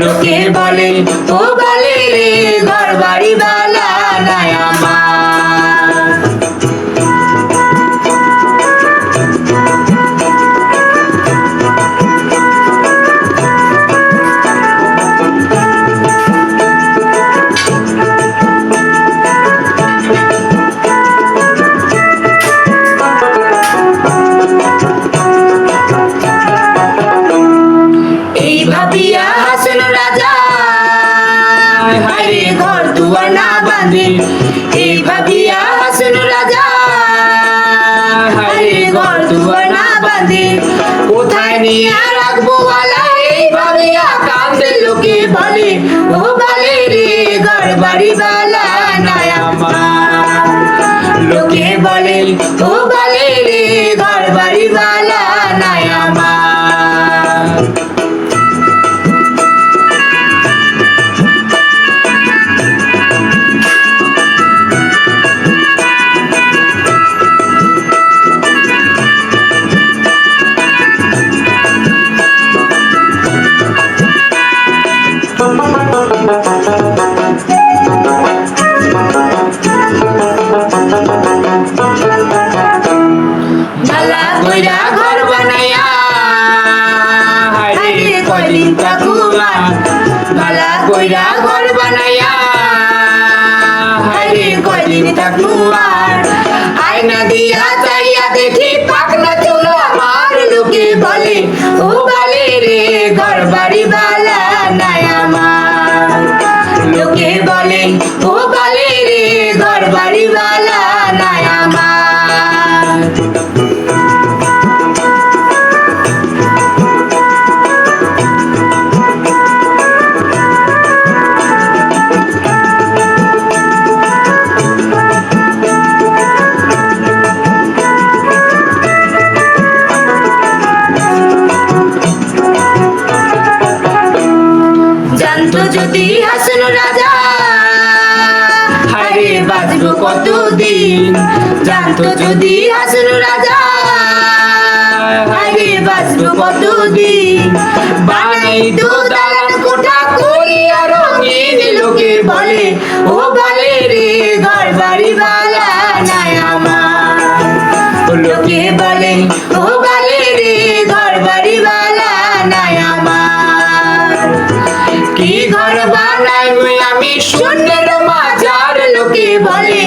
লোকে বলে ও বলে রে ঘর বাড়ি বালা নাই আমার। এই ভাবিয়া হাসেন রাজা হায়রে ঘর দুয়ার না বাঁধে, এই ভাবিয়া হাসেন রাজা হায়রে ঘর দুয়ার না বাঁধে, কোথায় নিয়ে রাখবো বালা এই ভাবিয়া কাঁদে লোকে বলে ও বলে রে ঘর বাড়ি বালা নাই আমার। লোকে বলে ও বলে রে ঘর বাড়ি বালা নাই আমার। ভালা কইরা ঘর বানাইয়া হায়রে কয়দিন থাকুমা, ভালা কইরা ঘর বানাইয়া হায়রে কয়দিন থাকুমা, আয়না দিয়া চাইয়া দেখি পাকনা চুলো আমার। লোকে বলে ও বলে রে ঘর বাড়ি বালা নাই আমার। লোকে বলে ও বলে রে ঘর বাড়ি বালা নাই আমার। জানতো যদি হাসেন রাজা হায়রে বাঁচবো কতদিন, জানতো যদি হাসেন রাজা হায়রে বাঁচবো কতদিন, বানাই তো দালান কোঠা করিয়া রঙিন। লোকে বলে ও বলে রে ঘর বাড়ি বালা নাই আমার। লোকে বলে ও বলে রে ঘর বাড়ি বালা নাই আমার। কি ঘর বানাই আমি শূন্যের মাঝার। লোকে বলে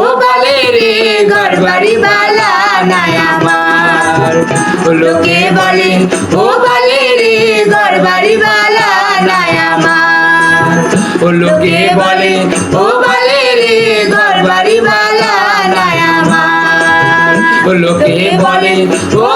ও বলে রে ঘর বাড়ি বালা নাই আমার। লোকে বলে ও বলে রে ঘর বাড়ি বালা নাই আমার। লোকে বলে ও বলে রে ঘর বাড়ি বালা নাই আমার। লোকে বলে ও